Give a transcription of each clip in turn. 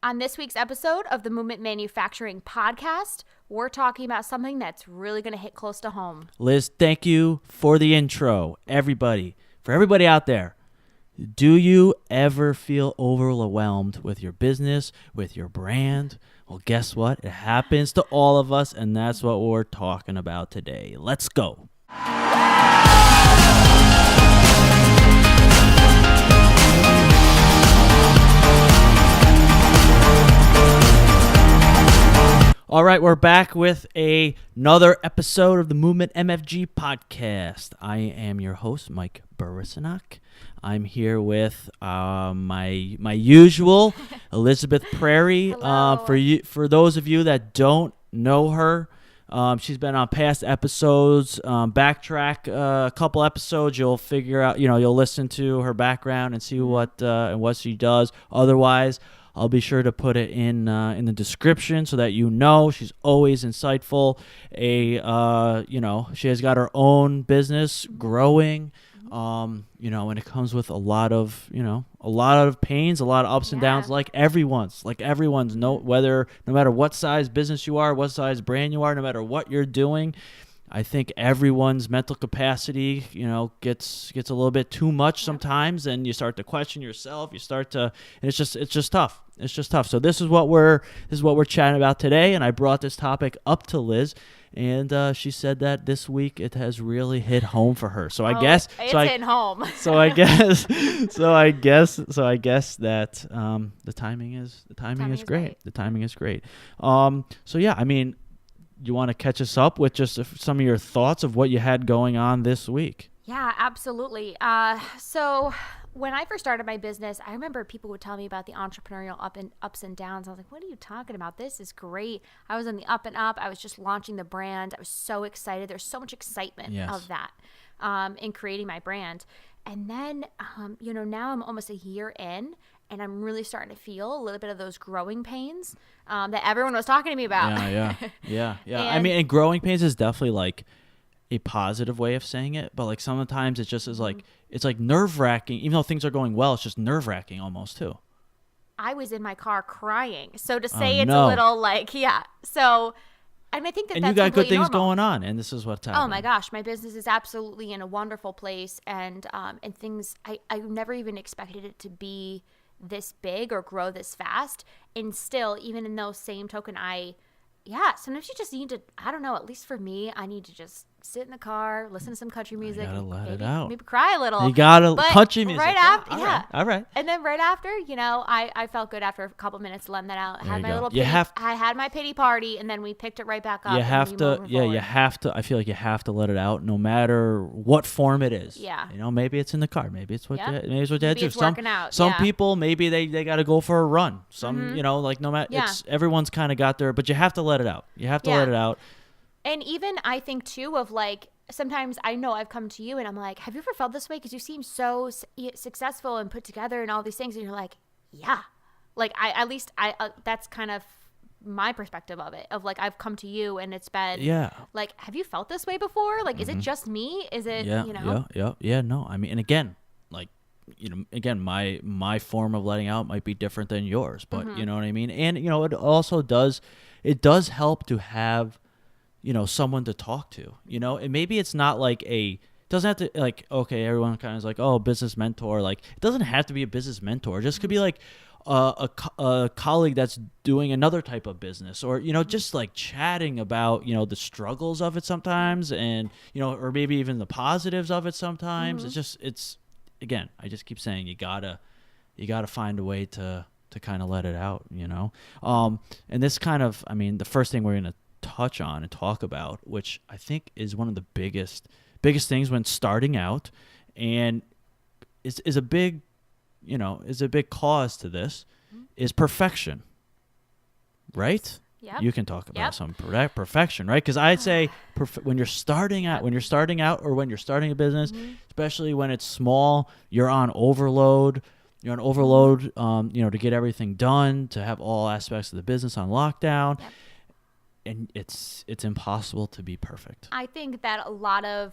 On this week's episode of the Movement Manufacturing Podcast, we're talking about something that's really going to hit close to home. Liz, thank you for the intro. Everybody, for everybody out there, do you ever feel overwhelmed with your business, with your brand? Well, guess what? It happens to all of us, and that's what we're talking about today. Let's go. All right, we're back with another episode of the Movement MFG Podcast. I am your host, Mike Burrisanak. I'm here with my usual Elizabeth Prairie. For those of you that don't know her, she's been on past episodes. Backtrack a couple episodes, you'll figure out. You'll listen to her background and see what she does. Otherwise, I'll be sure to put it in the description so that she's always insightful. She has got her own business growing. And it comes with a lot of pains, a lot of ups and downs, like everyone's. No matter what size business you are, what size brand you are, no matter what you're doing. I think everyone's mental capacity, gets a little bit too much sometimes, and you start to question yourself. And it's just tough. It's just tough. So this is what we're chatting about today, and I brought this topic up to Liz, and she said that this week it has really hit home for her. So I guess it's hitting home. So I guess that the timing is great. The timing is great. You want to catch us up with just some of your thoughts of what you had going on this week? Yeah, absolutely. So when I first started my business, I remember people would tell me about the entrepreneurial ups and downs. I was like, what are you talking about? This is great. I was on the up and up. I was just launching the brand. I was so excited. There's so much excitement of that in creating my brand. And then, now I'm almost a year in, and I'm really starting to feel a little bit of those growing pains that everyone was talking to me about. Yeah. And growing pains is definitely like a positive way of saying it, but like sometimes it just is like, it's like nerve-wracking. Even though things are going well, it's just nerve-wracking almost too. I was in my car crying. So to say a little So, and I think that's you got good things normal. Going on, and this is what's happening. Oh my gosh, my business is absolutely in a wonderful place, and things I never even expected it to be this big or grow this fast. And still, even in those same token, sometimes you just need to, I don't know, at least for me, I need to just sit in the car, listen to some country music, you gotta let it out. Maybe cry a little. You gotta country music. Right after, all right. And then right after, I felt good after a couple minutes letting that out. I had my little I had my pity party, and then we picked it right back up. You have to. I feel like you have to let it out, no matter what form it is. Yeah. maybe it's in the car. Maybe it's what you had to do. Working out. Some people, maybe they got to go for a run. Some, no matter. Yeah. Everyone's kind of got there, but you have to let it out. You have to let it out. And even I think too of like, sometimes I know I've come to you and I'm like, have you ever felt this way? Because you seem so successful and put together and all these things. And you're like, yeah. Like that's kind of my perspective of it. Of like, I've come to you and it's been like, have you felt this way before? Like, is it just me? Is it, Yeah, no. I mean, and again, like, my form of letting out might be different than yours, but you know what I mean? And, it also does help to have, someone to talk to, and maybe it's not like it doesn't have to like, okay, everyone kind of is like, oh, business mentor. Like, it doesn't have to be a business mentor. It just could be like a colleague that's doing another type of business, or, just like chatting about, the struggles of it sometimes, and, or maybe even the positives of it sometimes. It's again, I just keep saying, you gotta find a way to kind of let it out, and this kind of, the first thing we're going to touch on and talk about, which I think is one of the biggest things when starting out, and is a big cause to this, is perfection, right? Yep. You can talk about some perfection, right? Because I'd say when you're starting out, or when you're starting a business, especially when it's small, you're on overload. To get everything done, to have all aspects of the business on lockdown. Yep. And it's impossible to be perfect. I think that a lot of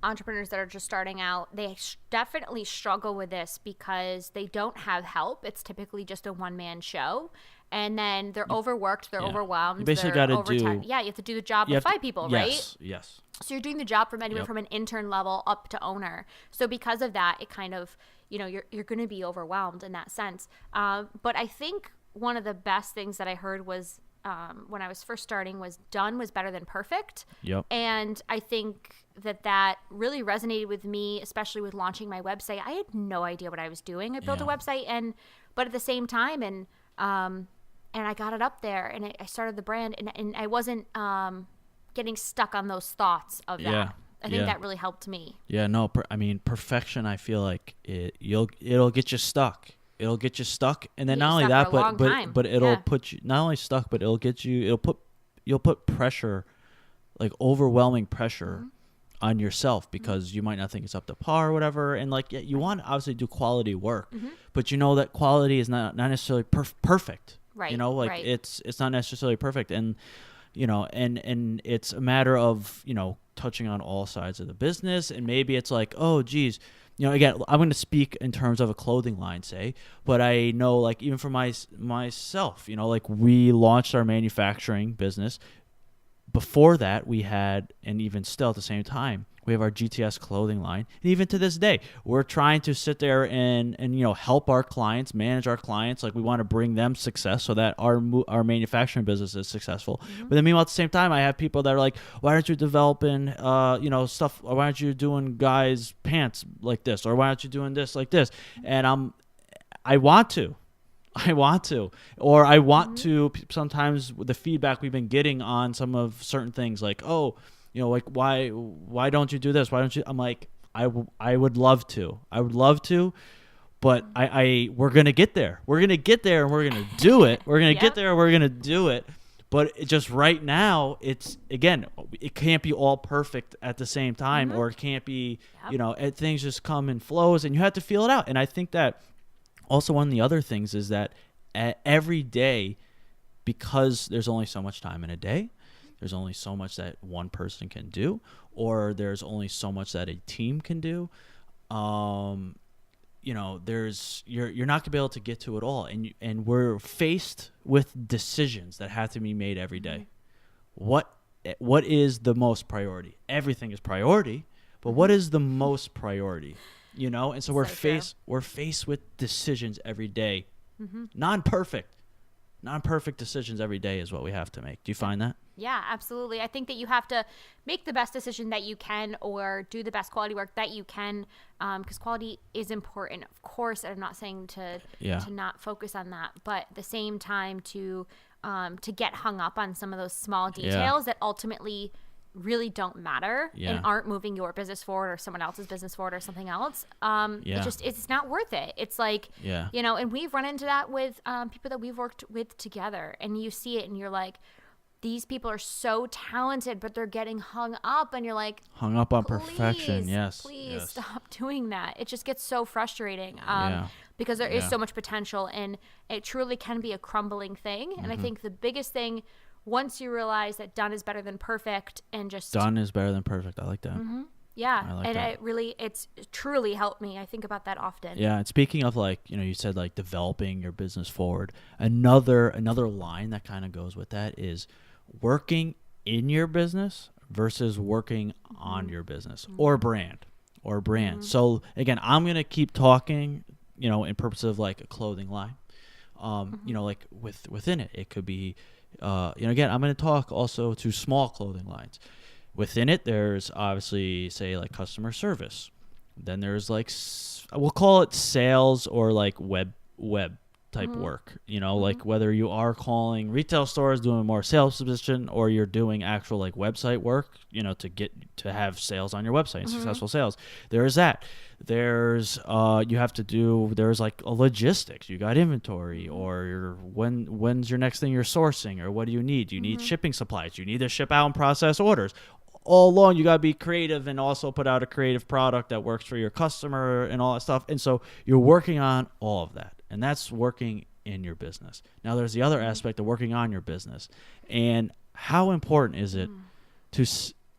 entrepreneurs that are just starting out, they definitely struggle with this because they don't have help. It's typically just a one-man show. And then they're overworked, they're overwhelmed, you basically they're got to overtime. do. Yeah, you have to do the job You of have to- 5 people, right? Yes. So you're doing the job from anyone from an intern level up to owner. So because of that, it kind of, you're going to be overwhelmed in that sense. But I think one of the best things that I heard was when I was first starting was done was better than perfect. Yep. And I think that really resonated with me, especially with launching my website. I had no idea what I was doing. I built a website but at the same time, and I got it up there and I started the brand and I wasn't getting stuck on those thoughts of that. Yeah. I think that really helped me. Yeah, no, perfection, I feel like it'll get you stuck. It'll get you stuck, and then not only that, but it'll put you not only stuck, but you'll put pressure, like overwhelming pressure on yourself because you might not think it's up to par or whatever. And like, you want to obviously do quality work, but you know that quality is not necessarily perfect. Right. It's not necessarily perfect, and and it's a matter of touching on all sides of the business, and maybe it's like, oh geez. Again, I'm going to speak in terms of a clothing line, say, but I know, like, even for myself, like, we launched our manufacturing business. Before that, we had, and even still at the same time, we have our GTS clothing line. And even to this day, we're trying to sit there and help our clients, manage our clients. Like, we want to bring them success so that our manufacturing business is successful. But then meanwhile, at the same time, I have people that are like, why aren't you developing, stuff? Or why aren't you doing guys' pants like this? Or why aren't you doing this like this? And I want to. Or I want to, sometimes with the feedback we've been getting on some of certain things, like, oh, like, why don't you do this? Why don't you? I'm like, I would love to. But we're going to get there. We're going to get there and we're going to do it. We're going to get there and we're going to do it. But just right now, it can't be all perfect at the same time, or it can't be, things just come in flows and you have to feel it out. And I think that also one of the other things is that every day, because there's only so much time in a day, there's only so much that one person can do, or there's only so much that a team can do. You're not gonna be able to get to it all, and we're faced with decisions that have to be made every day. What is the most priority? Everything is priority, but what is the most priority? And so we're faced with decisions every day. Non-perfect decisions every day is what we have to make. Do you find that? Yeah, absolutely. I think that you have to make the best decision that you can, or do the best quality work that you can, because quality is important. Of course, I'm not saying to not focus on that, but at the same time to get hung up on some of those small details that ultimately really don't matter and aren't moving your business forward or someone else's business forward or something else. It's not worth it. It's like, and we've run into that with people that we've worked with together, and you see it and you're like, these people are so talented, but they're getting hung up, and you're like, hung up on perfection. Please stop doing that. It just gets so frustrating because there is so much potential, and it truly can be a crumbling thing. And I think the biggest thing, once you realize that done is better than perfect, and just done is better than perfect. I like that. Yeah. I like and that. it's truly helped me. I think about that often. Yeah. And speaking of, like, you said, like, developing your business forward, another line that kind of goes with that is working in your business versus working on your business or brand. So again, I'm going to keep talking, in purpose of like a clothing line. Like within it could be, again, I'm going to talk also to small clothing lines. Within it, there's obviously, say, like customer service. Then there's like, we'll call it sales or like web type work, like whether you are calling retail stores, doing more sales position, or you're doing actual like website work, to have sales on your website and successful sales. There's that. There's there's like a logistics. You got inventory, or when's your next thing you're sourcing, or what do you need? Do you need shipping supplies? You need to ship out and process orders. All along, you got to be creative and also put out a creative product that works for your customer and all that stuff. And so you're working on all of that. And that's working in your business. Now, there's the other aspect of working on your business. And how important is it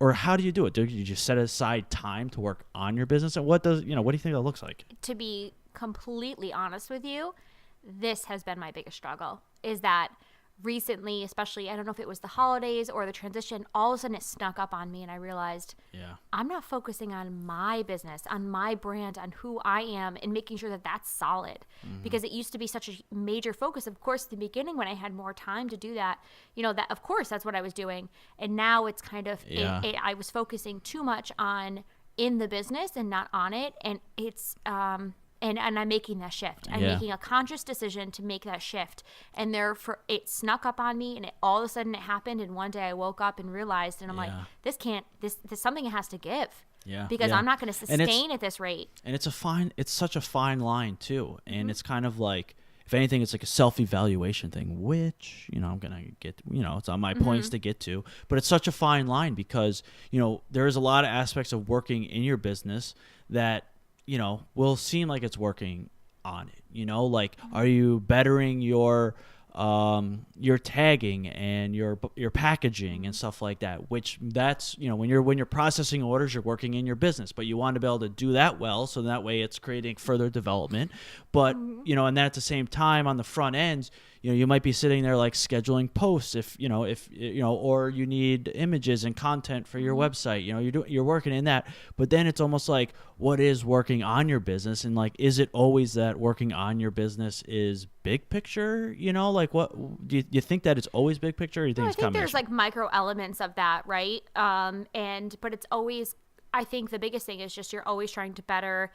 or how do you do it? Do you just set aside time to work on your business? And what do you think that looks like? To be completely honest with you, this has been my biggest struggle, is that recently, especially, I don't know if it was the holidays or the transition, all of a sudden it snuck up on me and I realized I'm not focusing on my business, on my brand, on who I am, and making sure that that's solid, because it used to be such a major focus. Of course, in the beginning when I had more time to do that, that of course that's what I was doing. And now it's kind of, I was focusing too much on in the business and not on it. And it's, and I'm making that shift. I'm making a conscious decision to make that shift. And therefore, it snuck up on me, and all of a sudden it happened. And one day I woke up and realized, and I'm like, this something has to give. Yeah. Because I'm not going to sustain at this rate. And it's such a fine line too. And it's kind of like, if anything, it's like a self-evaluation thing, which, I'm going to get, it's on my points to get to. But it's such a fine line because, there's a lot of aspects of working in your business that, will seem like it's working on it. Like, are you bettering your tagging and your packaging and stuff like that, which that's, when you're processing orders, you're working in your business, but you want to be able to do that well. So that way it's creating further development. But, and then at the same time on the front end, you might be sitting there like scheduling posts if or you need images and content for your website, you're working in that. But then it's almost like, what is working on your business? And like, is it always that working on your business is big picture? Like, what do you think that it's always big picture? Or you think I think there's like micro elements of that, right? But it's always, I think the biggest thing is just you're always trying to better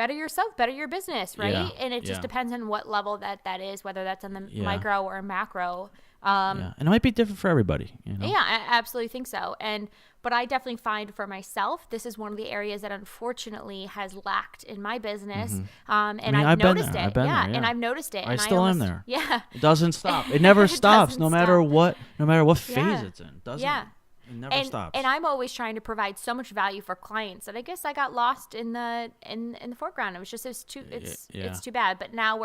yourself, better your business, right? Yeah, and it just depends on what level that is, whether that's on the micro or macro. And it might be different for everybody. Yeah, I absolutely think so. But I definitely find for myself, this is one of the areas that unfortunately has lacked in my business. And I've noticed it. And I've noticed it. I still am there. Yeah. It doesn't stop. It never stops, no matter what phase it's in. It doesn't. Yeah. It never stops. And I'm always trying to provide so much value for clients that I guess I got lost in the foreground. It was just it's too bad. But now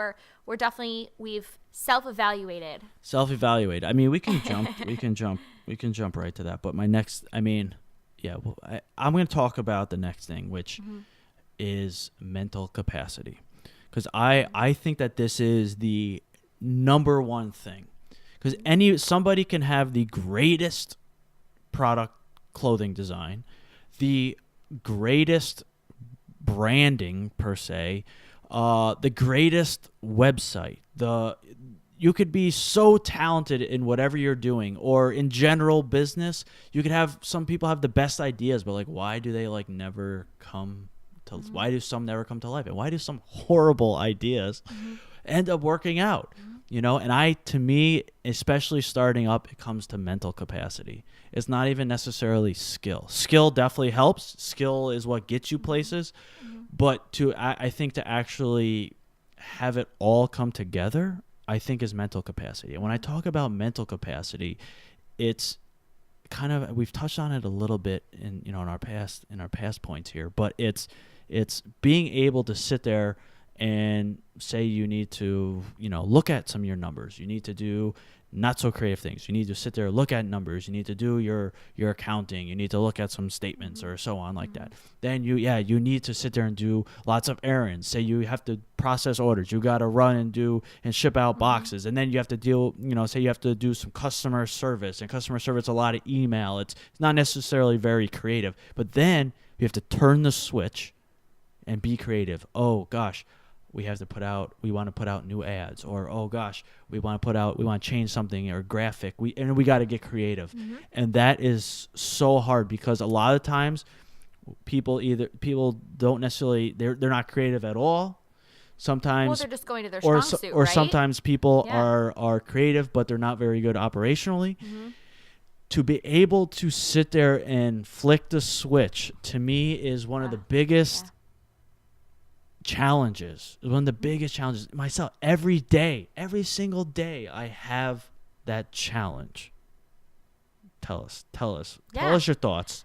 we've self-evaluated. I mean, we can jump right to that. But my next, I'm going to talk about the next thing, which is mental capacity, because I think that this is the number one thing, because somebody can have the greatest product clothing design, the greatest branding per se, the greatest website, you could be so talented in whatever you're doing, or in general business, you could have, some people have the best ideas, but like, why do they like never come to, why do some never come to life? And why do some horrible ideas end up working out? And to me, especially starting up, it comes to mental capacity. It's not even necessarily skill. Skill definitely helps. Skill is what gets you places. But I think to actually have it all come together, I think is mental capacity. And when I talk about mental capacity, it's kind of, we've touched on it a little bit in our past points here, but it's being able to sit there and say you need to, look at some of your numbers. You need to do not so creative things. You need to sit there, look at numbers. You need to do your accounting. You need to look at some statements or so on like that. Then you need to sit there and do lots of errands. Say you have to process orders. You got to run and ship out boxes. And then you have to deal, say you have to do some customer service, and customer service, a lot of email. It's not necessarily very creative, but then you have to turn the switch and be creative. Oh gosh, we want to put out new ads, or oh gosh, we want to change something or graphic. We got to get creative. And that is so hard, because a lot of times people don't necessarily, they're not creative at all. Sometimes they're just going to their strong suit, right? Sometimes people are creative, but they're not very good operationally. To be able to sit there and flick the switch, to me, is one of the biggest challenges. One of the biggest challenges myself. Every single day I have that challenge. Tell us your thoughts.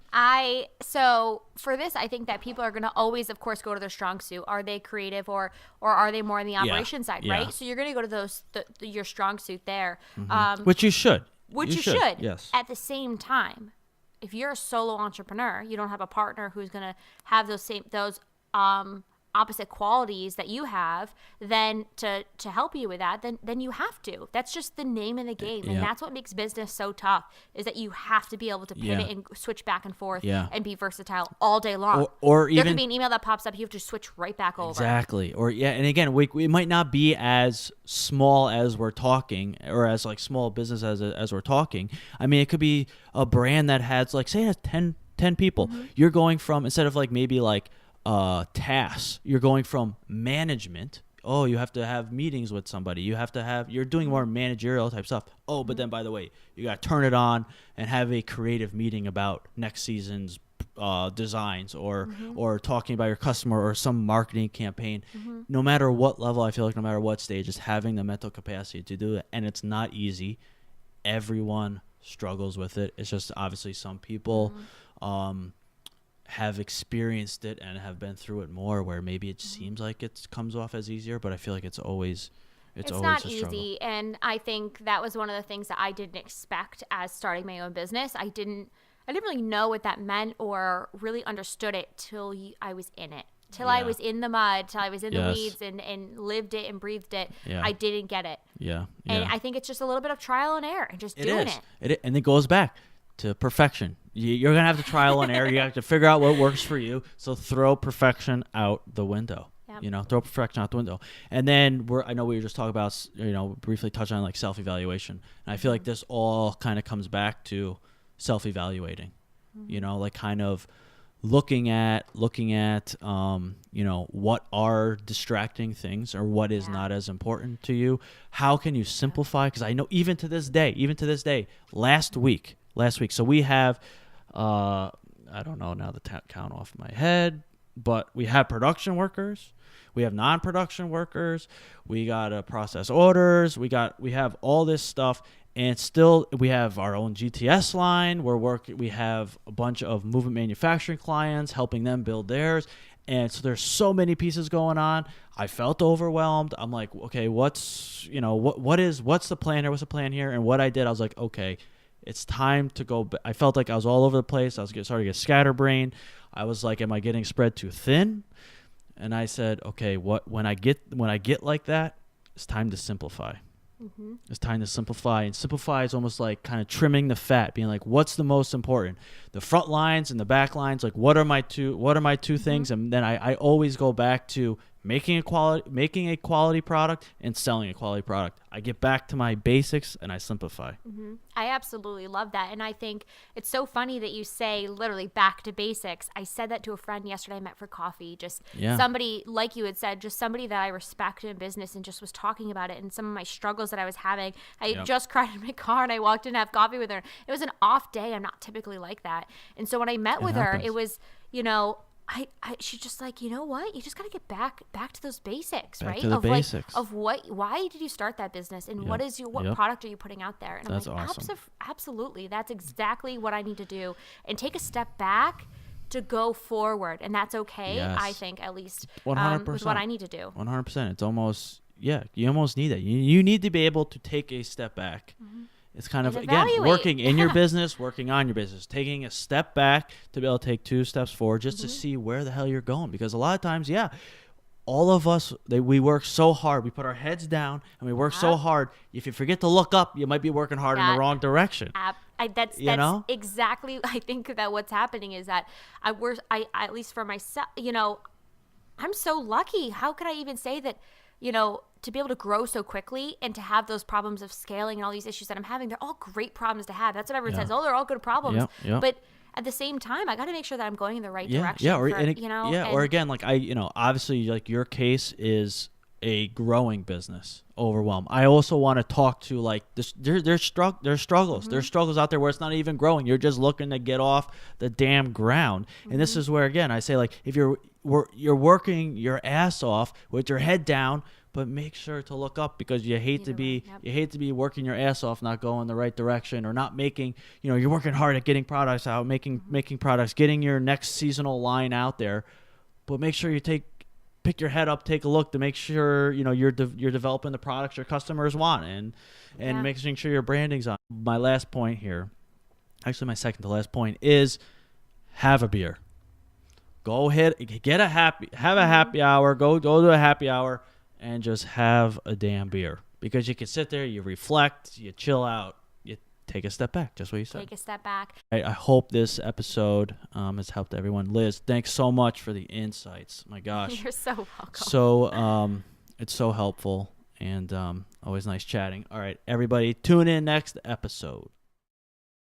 So for this, I think that people are going to always, of course, go to their strong suit. Are they creative, or are they more on the operation side, right? So you're going to go to your strong suit there. Which you should. You should. Yes. At the same time, if you're a solo entrepreneur, you don't have a partner who's going to have those opposite qualities that you have, then to help you with that, then you have to. That's just the name of the game. And that's what makes business so tough, is that you have to be able to pivot and switch back and forth and be versatile all day long. Or even, there could be an email that pops up, you have to switch right back over. Exactly. Or and again, we might not be as small as we're talking, or as like small business as we're talking. I mean, it could be a brand that has like, say it has 10 people. You're going from, instead of like maybe like tasks, you're going from management. Oh, you have to have meetings with somebody. You're doing more managerial type stuff. Oh, but then by the way, you got to turn it on and have a creative meeting about next season's designs, or talking about your customer or some marketing campaign. No matter what level, I feel like no matter what stage, just having the mental capacity to do it. And it's not easy. Everyone struggles with it. It's just obviously some people have experienced it and have been through it more, where maybe it seems like it comes off as easier, but I feel like it's always not a struggle. easy. And I think that was one of the things that I didn't expect as starting my own business. I didn't really know what that meant or really understood it till I was in it. Till I was in the mud, till I was in the weeds and lived it and breathed it. I didn't get it. And I think it's just a little bit of trial and error and just doing it. And it goes back to perfection. You're going to have to trial and error. You have to figure out what works for you. So throw perfection out the window. Throw perfection out the window. And then I know we were just talking about, briefly touching on like self-evaluation. And I feel like this all kind of comes back to self-evaluating, like kind of looking at, what are distracting things, or what is not as important to you. How can you simplify? Because I know even to this day, last week, so we have, I don't know now the count off my head, but we have production workers, we have non-production workers, we got process orders, we have all this stuff. And still, we have our own GTS line. We have a bunch of movement manufacturing clients, helping them build theirs. And so there's so many pieces going on. I felt overwhelmed. I'm like, okay, what's the plan here? What's the plan here? And what I did, I was like, okay, it's time to go. I felt like I was all over the place. I was starting to get scatterbrained. I was like, am I getting spread too thin? And I said, okay, when I get like that, it's time to simplify. It's time to simplify. And simplify is almost like kind of trimming the fat, being like, what's the most important? The front lines and the back lines, like what are my two things? And then I always go back to making a quality product and selling a quality product. I get back to my basics and I simplify. I absolutely love that. And I think it's so funny that you say literally back to basics. I said that to a friend yesterday I met for coffee. Somebody, like you had said, just somebody that I respect in business, and just was talking about it and some of my struggles that I was having. I just cried in my car and I walked in to have coffee with her. It was an off day. I'm not typically like that. And so when I met with her, it was, she's just like, you know what? You just got to get back to those basics, right? To the basics. Why did you start that business, and what product are you putting out there? And that's I'm like, awesome. Absolutely. That's exactly what I need to do, and take a step back to go forward. And that's okay. Yes. I think, at least 100%. with what I need to do. 100%. It's almost, you almost need that. You need to be able to take a step back. It's kind of, again, working in your business, working on your business, taking a step back to be able to take 2 steps forward just to see where the hell you're going. Because a lot of times, all of us, we work so hard. We put our heads down and we work so hard. If you forget to look up, you might be working hard in the wrong direction. That's exactly, I think that what's happening is that I at least for myself, I'm so lucky. How could I even say that, to be able to grow so quickly and to have those problems of scaling and all these issues that I'm having, they're all great problems to have. That's what everyone says. Oh, they're all good problems. But at the same time, I got to make sure that I'm going in the right direction. Or again, like obviously, like your case is a growing business, overwhelmed. I also want to talk to like this. There's struggles. There's struggles out there where it's not even growing. You're just looking to get off the damn ground. And this is where, again, I say, like, if you're working your ass off with your head down, but make sure to look up, because you hate to be working your ass off, not going the right direction, or not making, you're working hard at getting products out, making products, getting your next seasonal line out there, but make sure you pick your head up, take a look to make sure, you're developing the products your customers want, and making sure your branding's on. My last point here actually my second to last point is have a beer. Go ahead, have a happy hour. Go to a happy hour and just have a damn beer, because you can sit there, you reflect, you chill out, you take a step back. Just what you said. Take a step back. I hope this episode has helped everyone. Liz, thanks so much for the insights. My gosh, You're so welcome. so it's so helpful, and always nice chatting. All right, everybody, tune in next episode.